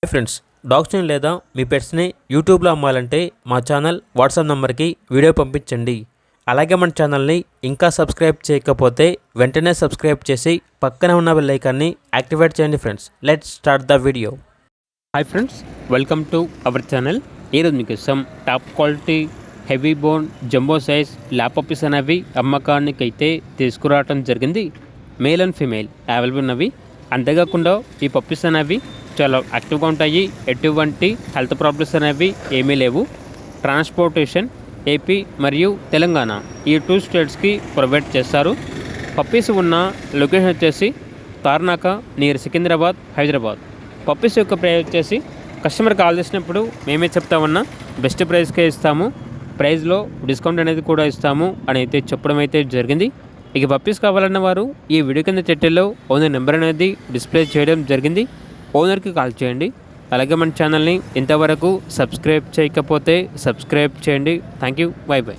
Hi friends, డాగ్స్ని లేదా మీ పెట్స్ని యూట్యూబ్లో అమ్మాలంటే మా ఛానల్ వాట్సాప్ నెంబర్కి వీడియో పంపించండి. అలాగే మన ఛానల్ని ఇంకా సబ్స్క్రైబ్ చేయకపోతే వెంటనే సబ్స్క్రైబ్ చేసి పక్కనే ఉన్న బెల్ ఐకాన్ని యాక్టివేట్ చేయండి. Friends, let's start the video. Hi friends, welcome to our channel. ఈరోజు మీకు some top quality heavy bone jumbo size lap puppies అనేవి అమ్మకానికి అయితే తీసుకురావడం జరిగింది. మేల్ అండ్ ఫీమేల్ అవైలబుల్ ఉన్నవి. అంతేకాకుండా ఈ పప్పీస్ అనేవి చాలా యాక్టివ్గా ఉంటాయి. ఎటువంటి హెల్త్ ప్రాబ్లమ్స్ అనేవి ఏమీ లేవు. ట్రాన్స్పోర్టేషన్ ఏపీ మరియు తెలంగాణ ఈ 2 స్టేట్స్కి ప్రొవైడ్ చేస్తారు. పప్పీస్ ఉన్న లొకేషన్ వచ్చేసి తార్నాక నియర్ సికింద్రాబాద్, హైదరాబాద్. పప్పీస్ యొక్క ప్రైస్ వచ్చేసి కస్టమర్ కాల్ చేసినప్పుడు మేమే చెప్తామన్నా బెస్ట్ ప్రైస్కే ఇస్తాము, ప్రైస్లో డిస్కౌంట్ అనేది కూడా ఇస్తాము అని అయితే చెప్పడం అయితే జరిగింది. ఇక పప్పీస్ కావాలన్న వారు ఈ వీడియో కింద టైటిల్లో ఓనర్ నెంబర్ అనేది డిస్ప్లే చేయడం జరిగింది. ఓనర్కి కాల్ చేయండి. అలాగే మన ఛానల్ని ఇంతవరకు సబ్స్క్రైబ్ చేయకపోతే సబ్స్క్రైబ్ చేయండి. Thank you. By by.